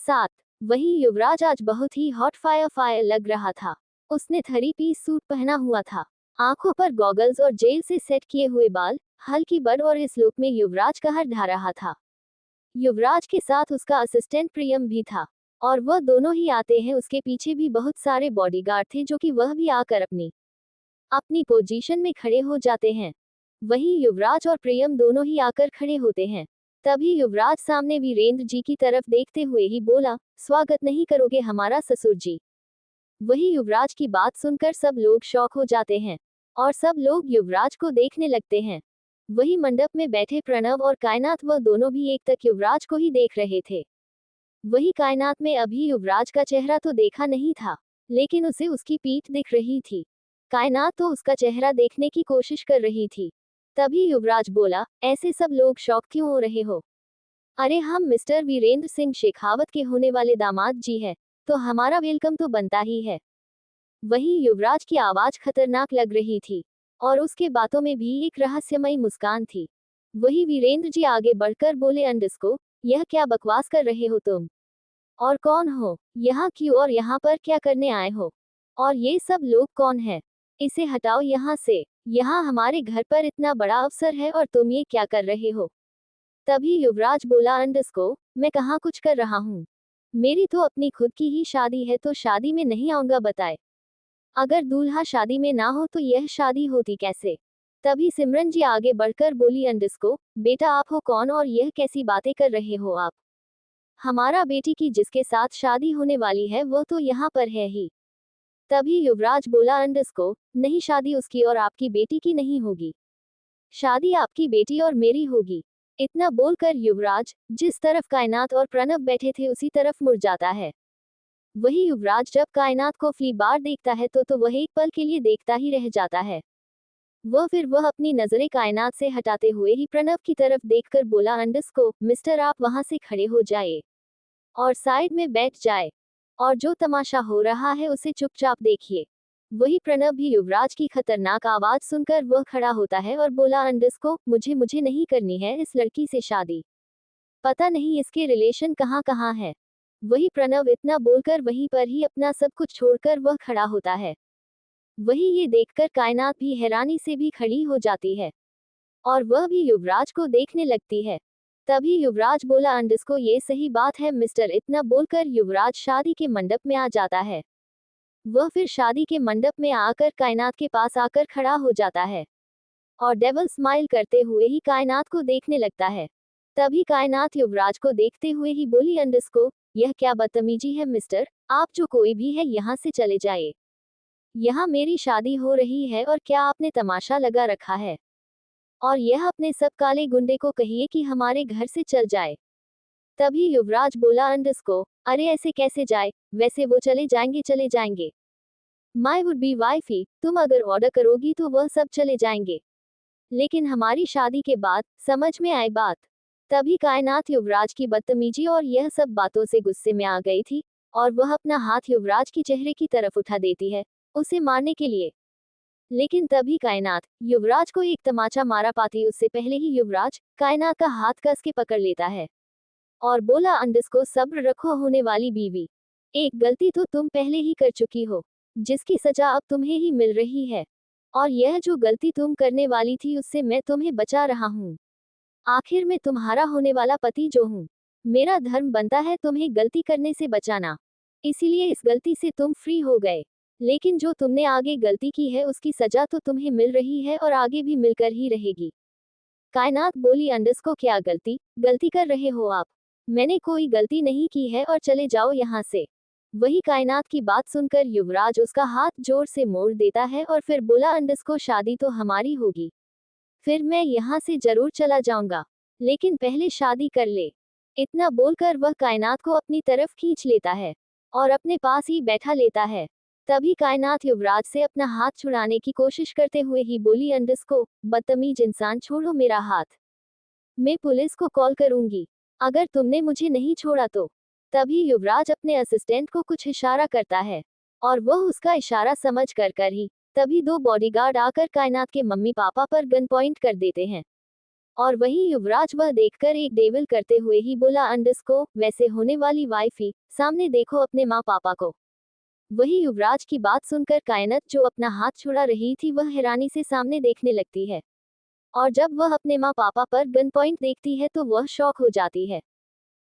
7। वही युवराज आज बहुत ही हॉट फायर लग रहा था। उसने 3 पीस सूट पहना हुआ था, आंखों पर गॉगल्स और जेल से सेट किए हुए बाल, हल्की बर्ड, और इस लुक में युवराज कहर ढा रहा था। युवराज के साथ उसका असिस्टेंट प्रियम भी था, और वह दोनों ही आते हैं। उसके पीछे भी बहुत सारे बॉडीगार्ड थे जो कि वह भी आकर अपनी अपनी पोजीशन में खड़े हो जाते हैं। वही युवराज और प्रियम दोनों ही आकर खड़े होते हैं। तभी युवराज सामने वीरेंद्र जी की तरफ देखते हुए ही बोला, स्वागत नहीं करोगे हमारा ससुर जी? वही युवराज की बात सुनकर सब लोग शॉक हो जाते हैं और सब लोग युवराज को देखने लगते हैं। वही मंडप में बैठे प्रणव और कायनात, वह दोनों भी एक तक युवराज को ही देख रहे थे। वही कायनात में अभी युवराज का चेहरा तो देखा नहीं था, लेकिन उसे उसकी पीठ दिख रही थी। कायनात तो उसका चेहरा देखने की कोशिश कर रही थी। तभी युवराज बोला, ऐसे सब लोग शॉक क्यों हो रहे हो? अरे हम मिस्टर वीरेंद्र सिंह शेखावत के होने वाले दामाद जी है, तो हमारा वेलकम तो बनता ही है। वही युवराज की आवाज खतरनाक लग रही थी और उसके बातों में भी एक रहस्यमयी मुस्कान थी। वही वीरेंद्र जी आगे बढ़कर बोले, अंडस्को, यह क्या बकवास कर रहे हो तुम? और कौन हो? यहाँ क्यों और यहाँ पर क्या करने आए हो? और ये सब लोग कौन है? इसे हटाओ यहाँ से। यहाँ हमारे घर पर इतना बड़ा अवसर है और तुम ये क्या कर रहे हो? तभी युवराज बोला, अंडस्को, मैं कहाँ कुछ कर रहा हूँ। मेरी तो अपनी खुद की ही शादी है, तो शादी में नहीं आऊंगा बताए। अगर दूल्हा शादी में ना हो तो यह शादी होती कैसे? तभी सिमरन जी आगे बढ़कर बोली, अंडस्को, बेटा आप हो कौन और यह कैसी बातें कर रहे हो आप? हमारा बेटी की जिसके साथ शादी होने वाली है वह तो यहाँ पर है ही। तभी युवराज बोला, अंडस्को, नहीं, शादी उसकी और आपकी बेटी की नहीं होगी। शादी आपकी बेटी और मेरी होगी। इतना बोलकर युवराज जिस तरफ कायनात और प्रणव बैठे थे उसी तरफ मुड़ जाता है। वही युवराज जब कायनात को पहली बार देखता है तो वह एक पल के लिए देखता ही रह जाता है। वह अपनी नजरें कायनात से हटाते हुए ही प्रणव की तरफ देखकर बोला, अंडस्को, मिस्टर आप वहां से खड़े हो जाए और साइड में बैठ जाए और जो तमाशा हो रहा है उसे चुपचाप देखिए। वही प्रणव भी युवराज की खतरनाक आवाज सुनकर वह खड़ा होता है और बोला, अंडस्को, मुझे मुझे नहीं करनी है इस लड़की से शादी। पता नहीं इसके रिलेशन कहाँ कहाँ है। वही प्रणव इतना बोलकर वहीं पर ही अपना सब कुछ छोड़कर वह खड़ा होता है। वही ये देखकर कायनात भी हैरानी से भी खड़ी हो जाती है और वह भी युवराज को देखने लगती है। तभी युवराज बोला, अंडस्को, ये सही बात है मिस्टर। इतना बोलकर युवराज शादी के मंडप में आ जाता है। वह फिर शादी के मंडप में आकर कायनात के पास आकर खड़ा हो जाता है और डेविल स्माइल करते हुए ही कायनात को देखने लगता है। तभी कायनात युवराज को देखते हुए ही बोली, अंडस्को, यह क्या बदतमीजी है मिस्टर? आप जो कोई भी है यहाँ से चले जाए। यहाँ मेरी शादी हो रही है और क्या आपने तमाशा लगा रखा है? और यह अपने सब काले गुंडे को कहिए कि हमारे घर से चल जाए। तभी युवराज बोला, अंडस्को, अरे ऐसे कैसे जाए? वैसे वो चले जाएंगे, चले जाएंगे। माई वुड बी वाइफी, तुम अगर ऑर्डर करोगी तो वह सब चले जाएंगे, लेकिन हमारी शादी के बाद समझ में आए बात। तभी कायनात युवराज की बदतमीजी और यह सब बातों से गुस्से में आ गई थी और वह अपना हाथ युवराज की चेहरे की तरफ उठा देती है उसे मारने के लिए। लेकिन तभी कायनात युवराज को एक तमाचा मारा पाती उससे पहले ही युवराज कायनात का हाथ कस के पकड़ लेता है और बोला, अंडस्को, सब्र रखो होने वाली बीवी। एक गलती तो तुम पहले ही कर चुकी हो, जिसकी सजा अब तुम्हें ही मिल रही है, और यह जो गलती तुम करने वाली थी उससे मैं तुम्हें बचा रहा हूँ। आखिर में तुम्हारा होने वाला पति जो हूँ, मेरा धर्म बनता है तुम्हें गलती करने से बचाना। इसीलिए इस गलती से तुम फ्री हो गए, लेकिन जो तुमने आगे गलती की है उसकी सजा तो तुम्हें मिल रही है और आगे भी मिलकर ही रहेगी। कायनात बोली, अंडस्को, क्या गलती कर रहे हो आप? मैंने कोई गलती नहीं की है और चले जाओ यहाँ से। वही कायनात की बात सुनकर युवराज उसका हाथ जोर से मोड़ देता है और फिर बोला, अंडस्को, शादी तो हमारी होगी, फिर मैं यहाँ से जरूर चला जाऊंगा, लेकिन पहले शादी कर ले। इतना बोलकर वह कायनात को अपनी तरफ खींच लेता है और अपने पास ही बैठा लेता है। तभी कायनात युवराज से अपना हाथ छुड़ाने की कोशिश करते हुए ही बोली, अंडस्को, बदतमीज इंसान, छोड़ो मेरा हाथ। मैं पुलिस को कॉल करूंगी अगर तुमने मुझे नहीं छोड़ा तो। तभी युवराज अपने असिस्टेंट को कुछ इशारा करता है और वह उसका इशारा समझ कर ही तभी 2 बॉडीगार्ड आकर कायनात के मम्मी पापा पर गन पॉइंट कर देते हैं। और वहीं युवराज वह देखकर एक डेविल करते हुए ही बोला अंडरस्को वैसे होने वाली वाइफी, सामने देखो अपने माँ पापा को। वही युवराज की बात सुनकर कायनात जो अपना हाथ छुड़ा रही थी वह हैरानी से सामने देखने लगती है। और जब वह अपने माँ पापा पर गन पॉइंट देखती है तो वह शॉक हो जाती है।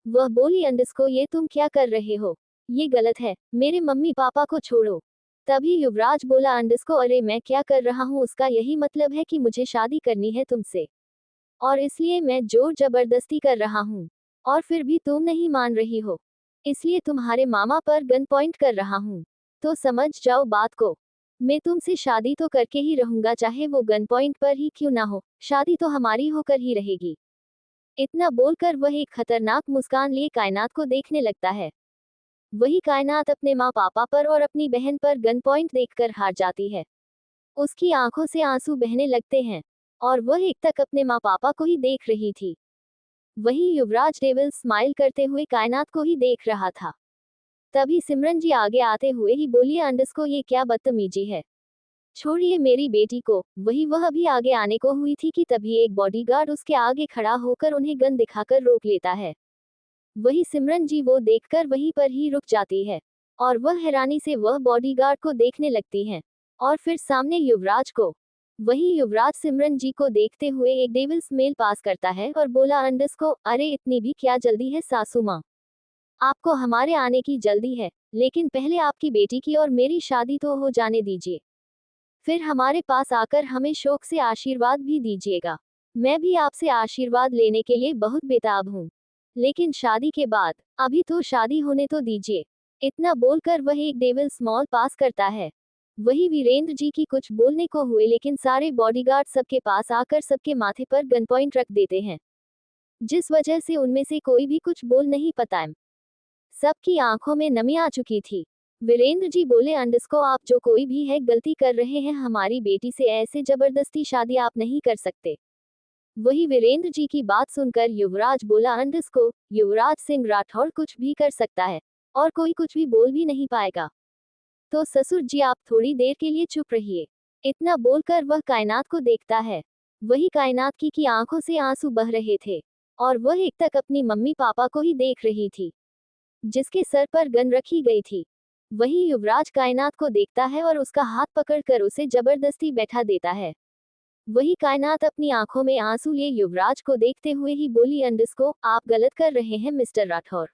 वह बोली अंडरस्को ये तुम क्या कर रहे हो, ये गलत है, मेरे मम्मी पापा को छोड़ो। तभी युवराज बोला अंडरस्को अरे मैं क्या कर रहा हूँ उसका यही मतलब है कि मुझे शादी करनी है तुमसे, और इसलिए मैं जोर जबरदस्ती कर रहा हूँ, और फिर भी तुम नहीं मान रही हो, इसलिए तुम्हारे मामा पर गन पॉइंट कर रहा हूँ। तो समझ जाओ बात को, मैं तुमसे शादी तो करके ही रहूंगा चाहे वो गन पॉइंट पर ही क्यों ना हो, शादी तो हमारी होकर ही रहेगी। इतना बोलकर वह एक खतरनाक मुस्कान लिए कायनात को देखने लगता है। वही कायनात अपने माँ पापा पर और अपनी बहन पर गन पॉइंट देखकर हार जाती है। उसकी आंखों से आंसू बहने लगते हैं, और वह एक तक अपने माँ पापा को ही देख रही थी। वहीं युवराज डेविल स्माइल करते हुए कायनात को ही देख रहा था। तभी सिमरन जी आगे आते हुए ही बोली अंडरस्को ये क्या बदतमीजी है, छोड़िए मेरी बेटी को। वही वह भी आगे आने को हुई थी कि तभी एक बॉडीगार्ड उसके आगे खड़ा होकर उन्हें गन दिखाकर रोक लेता है। वही सिमरन जी वो देखकर वहीं पर ही रुक जाती है, और वह हैरानी से वह बॉडीगार्ड को देखने लगती हैं, और फिर सामने युवराज को। वही युवराज सिमरन जी को देखते हुए एक डेविल स्मेल पास करता है और बोला अंडरस्को अरे इतनी भी क्या जल्दी है सासू माँ, आपको हमारे आने की जल्दी है, लेकिन पहले आपकी बेटी की और मेरी शादी तो हो जाने दीजिए, फिर हमारे पास आकर हमें शौक से आशीर्वाद भी दीजिएगा। मैं भी आपसे आशीर्वाद लेने के लिए बहुत बेताब हूँ, लेकिन शादी के बाद, अभी तो शादी होने तो दीजिए। इतना बोलकर वह एक डेविल स्मॉल पास करता है। वही वीरेंद्र जी की कुछ बोलने को हुए लेकिन सारे बॉडीगार्ड सबके पास आकर सबके माथे पर गन पॉइंट रख देते हैं, जिस वजह से उनमें से कोई भी कुछ बोल नहीं पाता। सबकी आंखों में नमी आ चुकी थी। वीरेंद्र जी बोले अंडरस्को आप जो कोई भी है गलती कर रहे हैं, हमारी बेटी से ऐसे जबरदस्ती शादी आप नहीं कर सकते। वही वीरेंद्र जी की बात सुनकर युवराज बोला अंडरस्को युवराज सिंह राठौड़ कुछ भी कर सकता है, और कोई कुछ भी बोल भी नहीं पाएगा। तो ससुर जी आप थोड़ी देर के लिए चुप रहिए। इतना बोलकर वह कायनात को देखता है। वही कायनात की आंखों से आंसू बह रहे थे, और वह एक तक अपनी मम्मी पापा को ही देख रही थी, जिसके सर पर गन रखी गई थी। वही युवराज कायनात को देखता है और उसका हाथ पकड़कर उसे जबरदस्ती बैठा देता है। वही कायनात अपनी आंखों में आंसू लिए युवराज को देखते हुए ही बोली अंडरस्को आप गलत कर रहे हैं मिस्टर राठौर।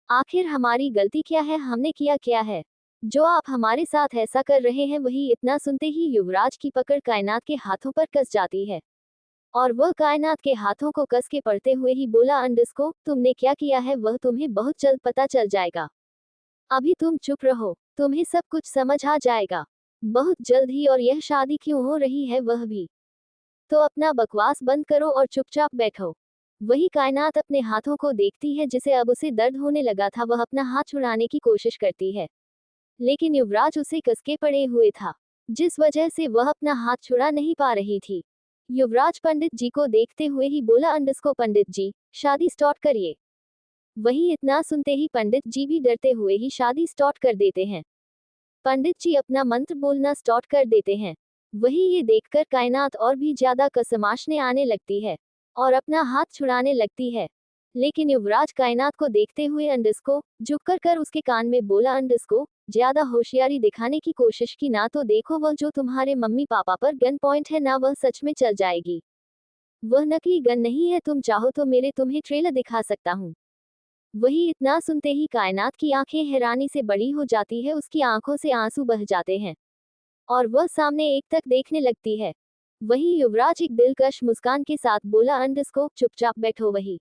आखिर हमारी गलती क्या है, हमने किया क्या है जो आप हमारे साथ ऐसा कर रहे हैं। वही इतना सुनते ही युवराज की पकड़ कायनात के हाथों पर कस जाती है, और वह कायनात के हाथों को कस के पड़ते हुए ही बोला अंडरस्को तुमने क्या किया है वह तुम्हें बहुत जल्द पता चल जाएगा। अभी तुम चुप रहो, तुम्हें सब कुछ समझ आ जाएगा बहुत जल्द ही, और यह शादी क्यों हो रही है वह भी। तो अपना बकवास बंद करो और चुपचाप बैठो। वही कायनात अपने हाथों को देखती है जिसे अब उसे दर्द होने लगा था। वह अपना हाथ छुड़ाने की कोशिश करती है, लेकिन युवराज उसे कसके पड़े हुए था, जिस वजह से वह अपना हाथ छुड़ा नहीं पा रही थी। युवराज पंडित जी को देखते हुए ही बोला अंडरस्को पंडित जी शादी स्टार्ट करिए। वही इतना सुनते ही पंडित जी भी डरते हुए ही शादी स्टार्ट कर देते हैं। पंडित जी अपना मंत्र बोलना स्टार्ट कर देते हैं। वही ये देखकर कायनात और भी ज्यादा कसमाशने आने लगती है, और अपना हाथ छुड़ाने लगती है। लेकिन युवराज कायनात को देखते हुए अंडरस्को झुक कर उसके कान में बोला अंडरस्को ज्यादा होशियारी दिखाने की कोशिश की ना तो देखो वह जो तुम्हारे मम्मी पापा पर गन पॉइंट है ना वह सच में चल जाएगी। वह नकली गन नहीं है, तुम चाहो तो मेरे तुम्हें ट्रेलर दिखा सकता हूँ। वही इतना सुनते ही कायनात की आंखें हैरानी से बड़ी हो जाती है, उसकी आंखों से आंसू बह जाते हैं, और वह सामने एक तक देखने लगती है। वही युवराज एक दिलकश मुस्कान के साथ बोला अंडरस्को चुपचाप बैठो। वही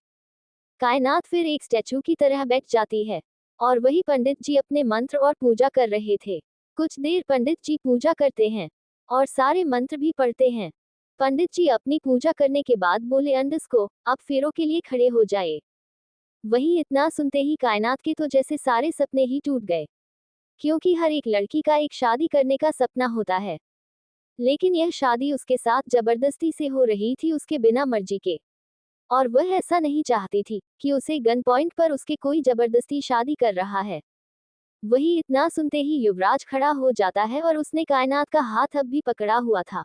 कायनात फिर एक स्टैचू की तरह बैठ जाती है, और वही पंडित जी अपने मंत्र और पूजा कर रहे थे। कुछ देर पंडित जी पूजा करते हैं, और सारे मंत्र भी पढ़ते हैं। पंडित जी अपनी पूजा करने के बाद बोले अंडरस्को अब फेरों के लिए खड़े हो जाए। वही इतना सुनते ही कायनात के तो जैसे सारे सपने ही टूट गए, क्योंकि हर एक लड़की का एक शादी करने का सपना होता है, लेकिन यह शादी उसके साथ जबरदस्ती से हो रही थी उसके बिना मर्जी के, और वह ऐसा नहीं चाहती थी कि उसे गन पॉइंट पर उसके कोई जबरदस्ती शादी कर रहा है। वही इतना सुनते ही युवराज खड़ा हो जाता है, और उसने कायनात का हाथ अब भी पकड़ा हुआ था।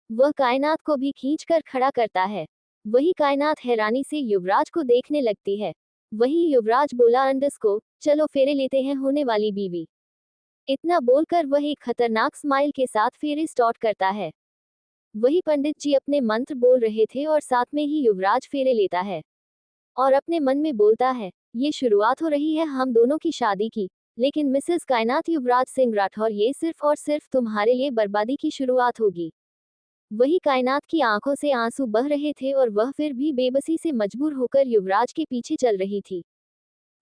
वह कायनात को भी खींचकर खड़ा करता है। वही कायनात हैरानी से युवराज को देखने लगती है। वही युवराज बोला अंडरस्को, चलो फेरे लेते हैं होने वाली बीवी। इतना बोलकर वह एक खतरनाक स्माइल के साथ फेरे स्टार्ट करता है। वही पंडित जी अपने मंत्र बोल रहे थे और साथ में ही युवराज फेरे लेता है और अपने मन में बोलता है, ये शुरुआत हो रही है हम दोनों की शादी की, लेकिन मिसेस कायनात युवराज सिंह राठौर, ये सिर्फ और सिर्फ तुम्हारे लिए बर्बादी की शुरुआत होगी। वही कायनात की आंखों से आंसू बह रहे थे और वह फिर भी बेबसी से मजबूर होकर युवराज के पीछे चल रही थी।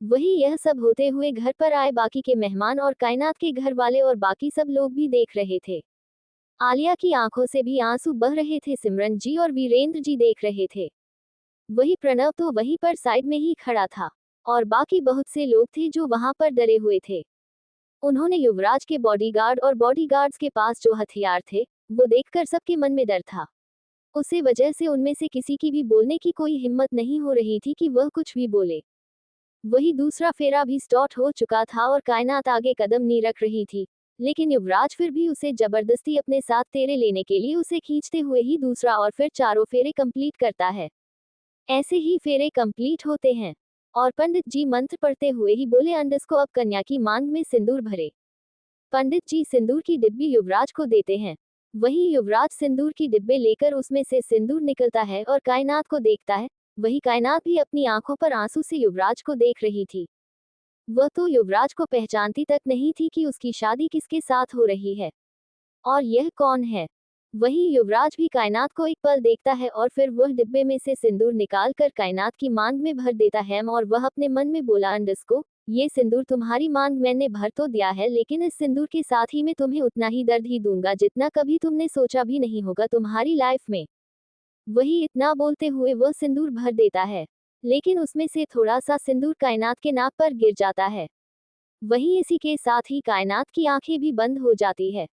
वही यह सब होते हुए घर पर आए बाकी के मेहमान और कायनात के घर वाले और बाकी सब लोग भी देख रहे थे। आलिया की आंखों से भी आंसू बह रहे थे, सिमरन जी और वीरेंद्र जी देख रहे थे। वही प्रणव तो वहीं पर साइड में ही खड़ा था और बाकी बहुत से लोग थे जो वहां पर डरे हुए थे। उन्होंने युवराज के बॉडीगार्ड और बॉडीगार्ड्स के पास जो हथियार थे वो देखकर सबके मन में डर था। उसी वजह से उनमें से किसी की भी बोलने की कोई हिम्मत नहीं हो रही थी कि वह कुछ भी बोले। वही दूसरा फेरा भी स्टार्ट हो चुका था और कायनात आगे कदम नहीं रख रही थी, लेकिन युवराज फिर भी उसे जबरदस्ती अपने साथ फेरे लेने के लिए उसे खींचते हुए ही दूसरा और फिर चारों फेरे कंप्लीट करता है। ऐसे ही फेरे कंप्लीट होते हैं और पंडित जी मंत्र पढ़ते हुए ही बोले, अंडरस्को अब कन्या की मांग में सिंदूर भरे। पंडित जी सिंदूर की डिब्बी युवराज को देते हैं। वही युवराज सिंदूर की डिब्बे लेकर उसमें से सिंदूर निकलता है और कायनात को देखता है। वही कायनात भी अपनी आंखों पर आंसू से युवराज को देख रही थी। वह तो युवराज को पहचानती तक नहीं थी कि उसकी शादी किसके साथ हो रही है और यह कौन है। वही युवराज भी कायनात को एक पल देखता है और फिर वह डिब्बे में से सिंदूर निकाल कर कायनात की मांग में भर देता है और वह अपने मन में बोला, अंडरस्को, ये सिंदूर तुम्हारी मांग मैंने भर तो दिया है, लेकिन इस सिंदूर के साथ ही मैं तुम्हें उतना ही दर्द ही दूंगा जितना कभी तुमने सोचा भी नहीं होगा तुम्हारी लाइफ में। वही इतना बोलते हुए वह सिंदूर भर देता है, लेकिन उसमें से थोड़ा सा सिंदूर कायनात के नाक पर गिर जाता है। वहीं इसी के साथ ही कायनात की आंखें भी बंद हो जाती है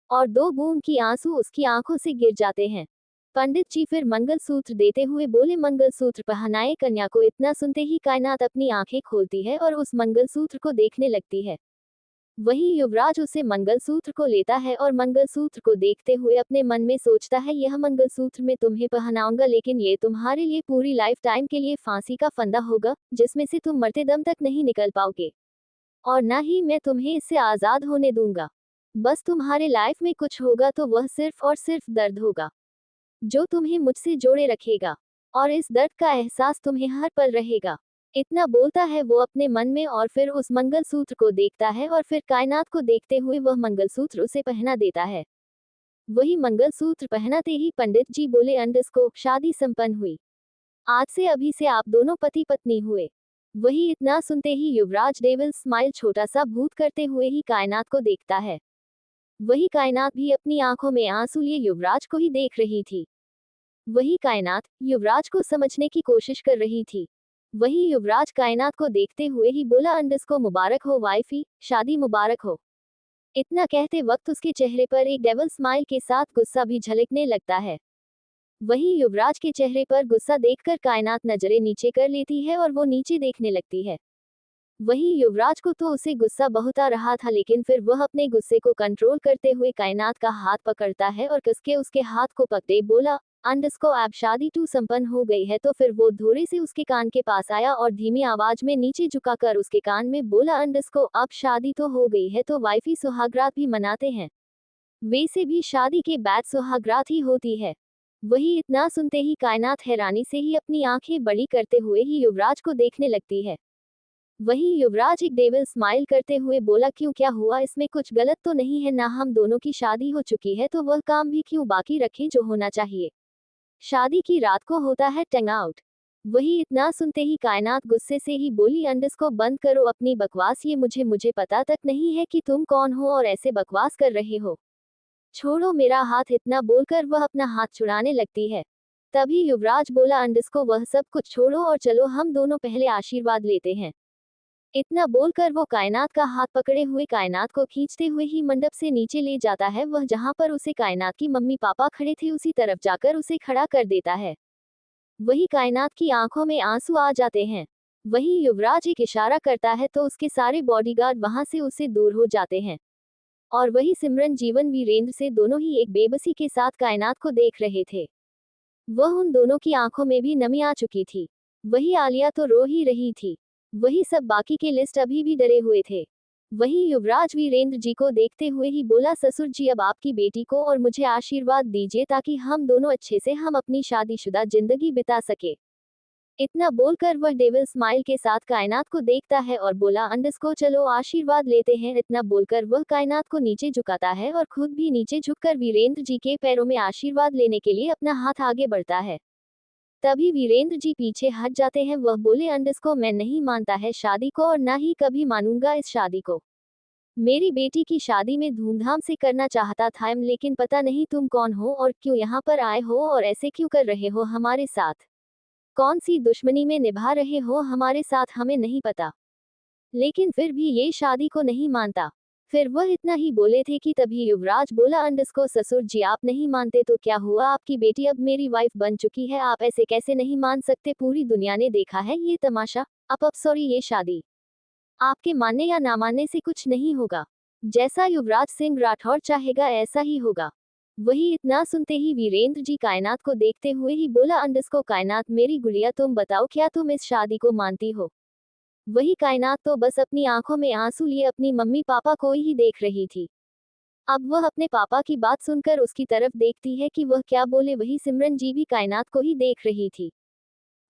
और 2 बूंद की आंसू उसकी आंखों से गिर जाते हैं। पंडित जी फिर मंगलसूत्र देते हुए बोले, मंगलसूत्र पहनाए कन्या को। इतना सुनते ही कायनात अपनी आंखें खोलती है और उस मंगलसूत्र को देखने लगती है। वही युवराज उसे मंगलसूत्र को लेता है और मंगलसूत्र को देखते हुए अपने मन में सोचता है, यह मंगलसूत्र मैं तुम्हें पहनाऊंगा, लेकिन ये तुम्हारे लिए पूरी लाइफ टाइम के लिए फांसी का फंदा होगा जिसमें से तुम मरते दम तक नहीं निकल पाओगे और ना ही मैं तुम्हें इससे आजाद होने दूंगा। बस तुम्हारे लाइफ में कुछ होगा तो वह सिर्फ और सिर्फ दर्द होगा जो तुम्हें मुझसे जोड़े रखेगा और इस दर्द का एहसास तुम्हें हर पल रहेगा। इतना बोलता है वो अपने मन में और फिर उस मंगलसूत्र को देखता है और फिर कायनात को देखते हुए वह मंगलसूत्र उसे पहना देता है। वही मंगलसूत्र पहनाते ही पंडित जी बोले, अंडरस्को, शादी संपन्न हुई। आज से अभी से आप दोनों पति पत्नी हुए। वही इतना सुनते ही युवराज डेविल स्माइल छोटा सा भूत करते हुए ही कायनात को देखता है। वही कायनात भी अपनी आंखों में आंसू लिए युवराज को ही देख रही थी। वही कायनात युवराज को समझने की कोशिश कर रही थी। वही युवराज कायनात को देखते हुए ही बोला, अंडरस्को, मुबारक हो वाइफी, शादी मुबारक हो। इतना कहते वक्त उसके चेहरे पर एक डेविल स्माइल के साथ गुस्सा भी झलकने लगता है। वही युवराज के चेहरे पर गुस्सा देखकर कायनात नजरें नीचे कर लेती है और वो नीचे देखने लगती है। वही युवराज को तो उसे गुस्सा बहुत आ रहा था, लेकिन फिर वह अपने गुस्से को कंट्रोल करते हुए कायनात का हाथ पकड़ता है और कसके उसके हाथ को पकड़े बोला, अंडरस्को, अब शादी टू संपन्न हो गई है। तो फिर वो धोरे से उसके कान के पास आया और धीमी आवाज में नीचे झुकाकर उसके कान में बोला, अंडरस्को, अब शादी तो हो गई है तो वाइफी सुहागरात भी मनाते हैं। वैसे भी शादी के बाद सुहागरात ही होती है। वही इतना सुनते ही कायनात हैरानी से ही अपनी आंखें बड़ी करते हुए ही युवराज को देखने लगती है। वही युवराज एक डेविल स्माइल करते हुए बोला, क्यों, क्या हुआ, इसमें कुछ गलत तो नहीं है ना? हम दोनों की शादी हो चुकी है तो वह काम भी क्यों बाकी रखें जो होना चाहिए। शादी की रात को होता है टंग आउट। वही इतना सुनते ही कायनात गुस्से से ही बोली, अंडरस्को, बंद करो अपनी बकवास, ये मुझे पता तक नहीं है कि तुम कौन हो और ऐसे बकवास कर रहे हो। छोड़ो मेरा हाथ। इतना बोलकर वह अपना हाथ छुड़ाने लगती है। तभी युवराज बोला, अंडरस्को, वह सब कुछ छोड़ो और चलो हम दोनों पहले आशीर्वाद लेते हैं। इतना बोलकर वो कायनात का हाथ पकड़े हुए कायनात को खींचते हुए ही मंडप से नीचे ले जाता है। वह जहां पर उसे कायनात की मम्मी पापा खड़े थे उसी तरफ जाकर उसे खड़ा कर देता है। वही कायनात की आंखों में आंसू आ जाते हैं। वही युवराज एक इशारा करता है तो उसके सारे बॉडीगार्ड वहां से उससे दूर हो जाते हैं और वही सिमरन जीवन वीरेंद्र से दोनों ही एक बेबसी के साथ कायनात को देख रहे थे। वह उन दोनों की आंखों में भी नमी आ चुकी थी। वही आलिया तो रो ही रही थी। वही सब बाकी के लिस्ट अभी भी डरे हुए थे। वहीं युवराज वीरेंद्र जी को देखते हुए ही बोला, ससुर जी अब आपकी बेटी को और मुझे आशीर्वाद दीजिए ताकि हम दोनों अच्छे से हम अपनी शादीशुदा जिंदगी बिता सके। इतना बोलकर वह डेविल स्माइल के साथ कायनात को देखता है और बोला, अंडस्को चलो आशीर्वाद लेते हैं। इतना बोलकर वह कायनात को नीचे झुकाता है और खुद भी नीचे झुककर वीरेंद्र जी के पैरों में आशीर्वाद लेने के लिए अपना हाथ आगे बढ़ता है। तभी वीरेंद्र जी पीछे हट जाते हैं। वह बोले, अंडस्को मैं नहीं मानता है शादी को और ना ही कभी मानूंगा इस शादी को। मेरी बेटी की शादी में धूमधाम से करना चाहता था, लेकिन पता नहीं तुम कौन हो और क्यों यहाँ पर आए हो और ऐसे क्यों कर रहे हो हमारे साथ। कौन सी दुश्मनी में निभा रहे हो हमारे साथ हमें नहीं पता, लेकिन फिर भी ये शादी को नहीं मानता। फिर वह इतना ही बोले थे कि तभी युवराज बोला, अंडस्को ससुर जी आप नहीं मानते तो क्या हुआ, आपकी बेटी अब मेरी वाइफ बन चुकी है, आप ऐसे कैसे नहीं मान सकते। पूरी दुनिया ने देखा है ये तमाशा। अब सॉरी ये शादी आपके मानने या ना मानने से कुछ नहीं होगा। जैसा युवराज सिंह राठौर चाहेगा ऐसा ही होगा। वही इतना सुनते ही वीरेंद्र जी कायनात को देखते हुए ही बोला, अंडस्को कायनात मेरी गुड़िया तुम बताओ क्या तुम इस शादी को मानती हो। वही कायनात तो बस अपनी आंखों में आंसू लिए अपनी मम्मी पापा को ही देख रही थी। अब वह अपने पापा की बात सुनकर उसकी तरफ देखती है कि वह क्या बोले। वही सिमरन जी भी कायनात को ही देख रही थी।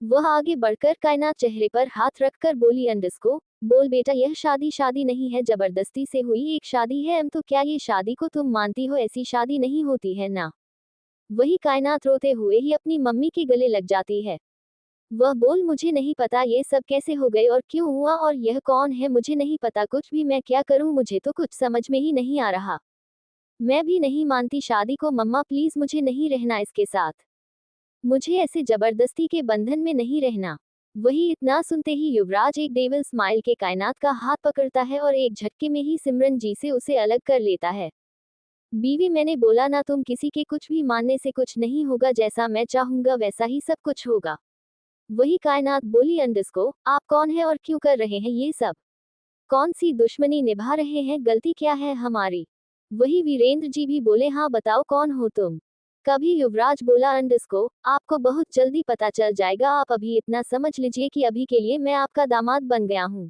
वह आगे बढ़कर कायनात चेहरे पर हाथ रखकर बोली, अंडस्को बोल बेटा यह शादी शादी नहीं है, जबरदस्ती से हुई एक शादी है। तो क्या ये शादी को तुम मानती हो, ऐसी शादी नहीं होती है ना। वही कायनात रोते हुए ही अपनी मम्मी के गले लग जाती है। वह बोल, मुझे नहीं पता ये सब कैसे हो गए और क्यों हुआ और यह कौन है, मुझे नहीं पता कुछ भी, मैं क्या करूं, मुझे तो कुछ समझ में ही नहीं आ रहा। मैं भी नहीं मानती शादी को मम्मा, प्लीज मुझे नहीं रहना इसके साथ। मुझे ऐसे जबरदस्ती के बंधन में नहीं रहना। वही इतना सुनते ही युवराज एक डेविल स्माइल के कायनात का हाथ पकड़ता है और एक झटके में ही सिमरन जी से उसे अलग कर लेता है। बीवी मैंने बोला ना, तुम किसी के कुछ भी मानने से कुछ नहीं होगा, जैसा मैं चाहूंगा वैसा ही सब कुछ होगा। वही कायनात बोली, अंडस्को आप कौन है और क्यों कर रहे हैं ये सब, कौन सी दुश्मनी निभा रहे हैं, गलती क्या है हमारी। वही वीरेंद्र जी भी बोले, हाँ बताओ कौन हो तुम। कभी युवराज बोला, अंडस्को आपको बहुत जल्दी पता चल जाएगा, आप अभी इतना समझ लीजिए कि अभी के लिए मैं आपका दामाद बन गया हूँ।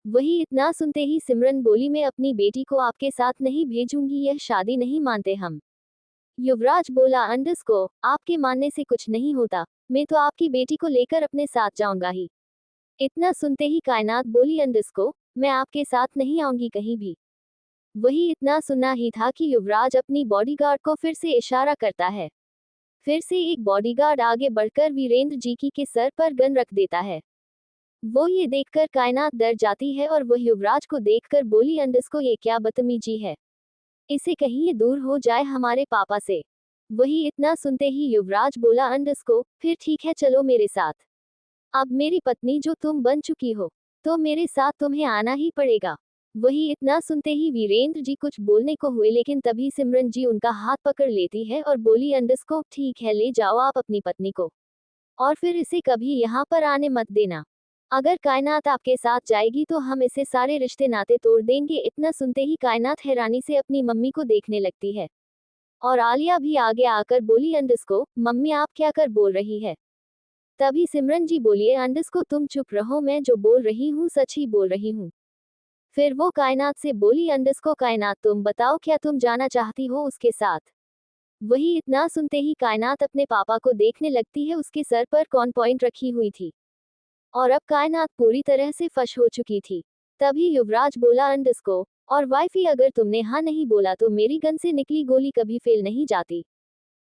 वही इतना सुनते ही सिमरन बोली, मैं अपनी बेटी को आपके साथ नहीं भेजूंगी, यह शादी नहीं मानते हम। युवराज बोला, अंडस्को आपके मानने से कुछ नहीं होता, मैं तो आपकी बेटी को लेकर अपने साथ जाऊंगा ही। इतना सुनते ही कायनात बोली, अंडस्को मैं आपके साथ नहीं आऊंगी कहीं भी। वही इतना सुनना ही था कि युवराज अपनी बॉडीगार्ड को फिर से इशारा करता है। फिर से एक बॉडीगार्ड आगे बढ़कर वीरेंद्र जी की के सर पर गन रख देता है। वो ये देखकर कायनात डर जाती है और वह युवराज को देखकर बोली, अंडस्को ये क्या बदतमीजी है, इसे कहीं ये दूर हो जाए हमारे पापा से। वही इतना सुनते ही युवराज बोला, अंडस्को फिर ठीक है चलो मेरे साथ। अब मेरी पत्नी जो तुम बन चुकी हो, तो मेरे साथ तुम्हें आना ही पड़ेगा। वही इतना सुनते ही वीरेंद्र जी कुछ बोलने को हुए, लेकिन तभी सिमरन जी उनका हाथ पकड़ लेती है और बोली, अंडस्को ठीक है ले जाओ आप अपनी पत्नी को, और फिर इसे कभी यहाँ पर आने मत देना। अगर कायनात आपके साथ जाएगी तो हम इसे सारे रिश्ते नाते तोड़ देंगे। इतना सुनते ही कायनात हैरानी से अपनी मम्मी को देखने लगती है और आलिया भी आगे आकर बोली, अंडस्को मम्मी आप क्या कर बोल रही है। तभी सिमरन जी बोलिए, अंडस्को तुम चुप रहो, मैं जो बोल रही हूँ सच ही बोल रही हूँ। फिर वो कायनात से बोली, अंडस्को कायनात तुम बताओ क्या तुम जाना चाहती हो उसके साथ। वही इतना सुनते ही कायनात अपने पापा को देखने लगती है, उसके सर पर कौन पॉइंट रखी हुई थी और अब कायनात पूरी तरह से फंस हो चुकी थी। तभी युवराज बोला, अंडस्को और वाइफी अगर तुमने हाँ नहीं बोला तो मेरी गन से निकली गोली कभी फेल नहीं जाती,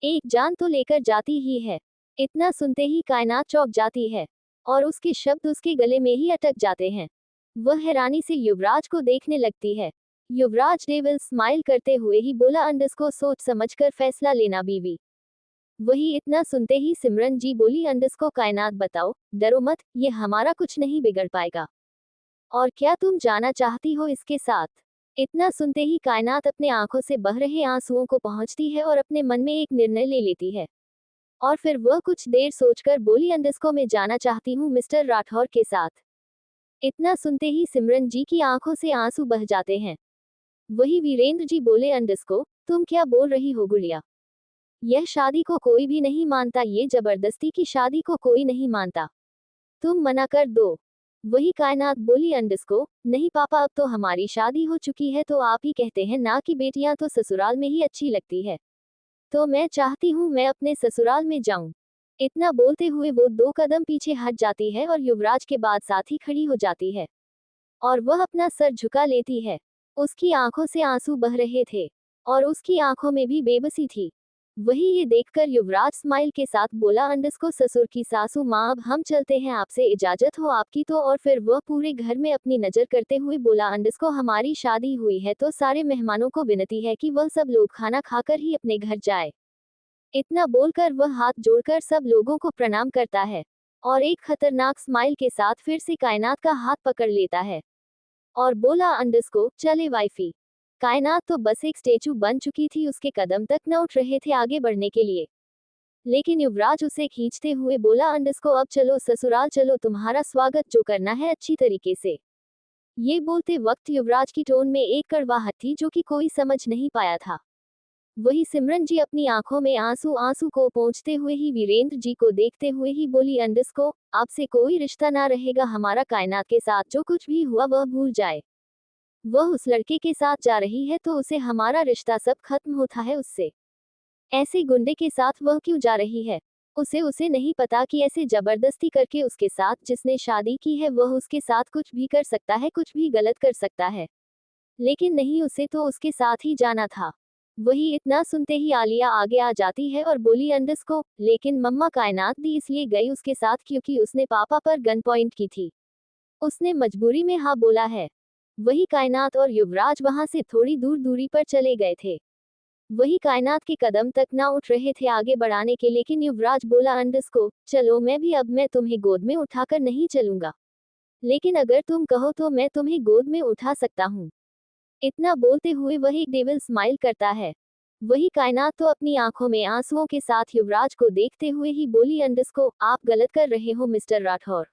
एक जान तो लेकर जाती ही है। इतना सुनते ही कायनात चौंक जाती है और उसके शब्द उसके गले में ही अटक जाते हैं। वह हैरानी से युवराज को देखने लगती है। युवराज डेविल स्माइल करते हुए ही बोला, अंडस्को सोच समझकर फैसला लेना बीवी। वही इतना सुनते ही सिमरन जी बोली, अंडस्को कायनात बताओ, डरो मत, ये हमारा कुछ नहीं बिगड़ पाएगा। और क्या तुम जाना चाहती हो इसके साथ। इतना सुनते ही कायनात अपने आंखों से बह रहे आंसुओं को पहुंचती है और अपने मन में एक निर्णय ले लेती है और फिर वह कुछ देर सोचकर बोली, अंडस्को मैं जाना चाहती हूँ मिस्टर राठौर के साथ। इतना सुनते ही सिमरन जी की आंखों से आंसू बह जाते हैं। वही वीरेंद्र जी बोले, अंडस्को तुम क्या बोल रही हो गुड़िया, यह शादी को कोई भी नहीं मानता, ये जबरदस्ती की शादी को कोई नहीं मानता। तुम मना कर दो। वही कायनात बोली अंडस को, नहीं पापा, अब तो हमारी शादी हो चुकी है, तो आप ही कहते हैं ना कि बेटियां तो ससुराल में ही अच्छी लगती है। तो मैं चाहती हूँ मैं अपने ससुराल में जाऊं। इतना बोलते हुए वो 2 कदम पीछे हट जाती है और युवराज के बाद साथ ही खड़ी हो जाती है। और वह अपना सर झुका लेती है। उसकी आंखों से आंसू बह रहे थे और उसकी आंखों में भी बेबसी थी। वही ये देखकर युवराज स्माइल के साथ बोला, अंडस को, ससुर की सासू माँ, अब हम चलते हैं, आपसे इजाजत हो आपकी तो। और फिर वह पूरे घर में अपनी नजर करते हुए बोला, अंडस को, हमारी शादी हुई है तो सारे मेहमानों को विनती है कि वह सब लोग खाना खाकर ही अपने घर जाए। इतना बोलकर वह हाथ जोड़कर सब लोगों को प्रणाम करता है और एक खतरनाक स्माइल के साथ फिर से कायनात का हाथ पकड़ लेता है और बोला, अंडस को, चले वाइफी। कायनात तो बस एक स्टेचू बन चुकी थी, उसके कदम तक न उठ रहे थे आगे बढ़ने के लिए। लेकिन युवराज उसे खींचते हुए बोला, अंडस को, अब चलो ससुराल चलो, तुम्हारा स्वागत जो करना है अच्छी तरीके से। ये बोलते वक्त युवराज की टोन में एक कड़वाहट थी जो कि कोई समझ नहीं पाया था। वही सिमरन जी अपनी आंखों में आंसू आंसू को पोंछते हुए ही वीरेंद्र जी को देखते हुए ही बोली, अंडस को, आपसे कोई रिश्ता ना रहेगा हमारा कायनात के साथ, जो कुछ भी हुआ वह भूल जाए। वह उस लड़के के साथ जा रही है तो उसे हमारा रिश्ता सब खत्म होता है उससे। ऐसे गुंडे के साथ वह क्यों जा रही है? उसे उसे नहीं पता कि ऐसे जबरदस्ती करके उसके साथ जिसने शादी की है वह उसके साथ कुछ भी कर सकता है, कुछ भी गलत कर सकता है। लेकिन नहीं, उसे तो उसके साथ ही जाना था। वही इतना सुनते ही आलिया आगे आ जाती है और बोली, अंडस को, लेकिन मम्मा, कायनात दी इसलिए गई उसके साथ क्योंकि उसने पापा पर गन पॉइंट की थी। उसने मजबूरी में हाँ बोला है। वही कायनात और युवराज वहां से थोड़ी दूर दूरी पर चले गए थे। वही कायनात के कदम तक ना उठ रहे थे आगे बढ़ाने के, लेकिन युवराज बोला, अंडस को, चलो, मैं तुम्हें गोद में उठाकर नहीं चलूंगा, लेकिन अगर तुम कहो तो मैं तुम्हें गोद में उठा सकता हूँ। इतना बोलते हुए वही डेविल स्माइल करता है। वही कायनात तो अपनी आंखों में आंसुओं के साथ युवराज को देखते हुए ही बोली, अंडस को, आप गलत कर रहे हो मिस्टर राठौर।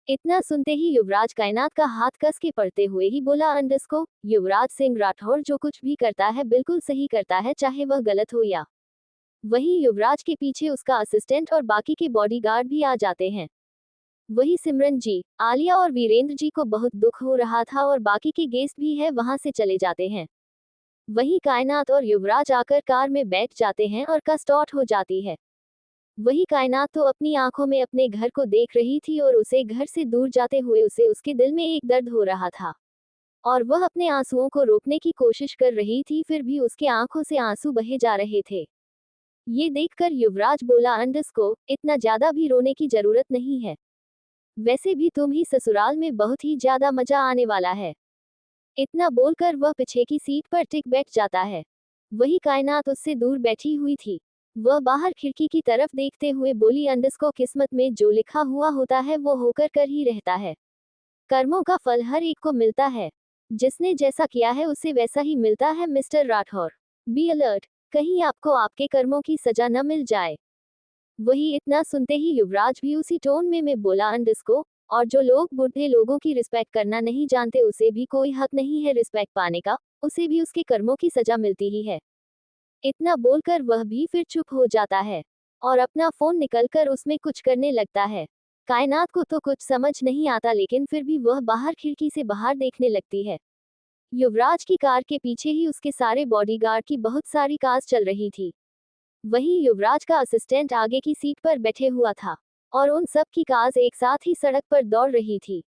इतना सुनते ही युवराज कायनात का हाथ कस के पड़ते हुए ही बोला, अंडस को, युवराज सिंह राठौर जो कुछ भी करता है बिल्कुल सही करता है, चाहे वह गलत हो या। वही युवराज के पीछे उसका असिस्टेंट और बाकी के बॉडीगार्ड भी आ जाते हैं। वही सिमरन जी, आलिया और वीरेंद्र जी को बहुत दुख हो रहा था और बाकी के गेस्ट भी है वहां से चले जाते हैं। वही कायनात और युवराज आकर कार में बैठ जाते हैं और कार स्टार्ट हो जाती है। वही कायनात तो अपनी आंखों में अपने घर को देख रही थी और उसे घर से दूर जाते हुए उसे उसके दिल में एक दर्द हो रहा था और वह अपने आंसुओं को रोकने की कोशिश कर रही थी, फिर भी उसके आंखों से आंसू बहे जा रहे थे। ये देखकर युवराज बोला, अंडस को, इतना ज्यादा भी रोने की जरूरत नहीं है, वैसे भी तुम ही ससुराल में बहुत ही ज्यादा मजा आने वाला है। इतना बोलकर वह पीछे की सीट पर टिक बैठ जाता है। वही कायनात उससे दूर बैठी हुई थी। वह बाहर खिड़की की तरफ देखते हुए बोली, अंडस को, किस्मत में जो लिखा हुआ होता है वो होकर कर ही रहता है। कर्मों का फल हर एक को मिलता है। जिसने जैसा किया है उसे वैसा ही मिलता है मिस्टर राठौर। बी अलर्ट, कहीं आपको आपके कर्मों की सजा न मिल जाए। वही इतना सुनते ही युवराज भी उसी टोन में बोला, अंडस को, और जो लोग बूढ़े लोगों की रिस्पेक्ट करना नहीं जानते उसे भी कोई हक नहीं है रिस्पेक्ट पाने का, उसे भी उसके कर्मों की सजा मिलती ही है। इतना बोलकर वह भी फिर चुप हो जाता है और अपना फोन निकलकर उसमें कुछ करने लगता है। कायनात को तो कुछ समझ नहीं आता, लेकिन फिर भी वह बाहर खिड़की से बाहर देखने लगती है। युवराज की कार के पीछे ही उसके सारे बॉडीगार्ड की बहुत सारी कार्स चल रही थी। वहीं युवराज का असिस्टेंट आगे की सीट पर बैठे हुआ था और उन सब की कार्स एक साथ ही सड़क पर दौड़ रही थी।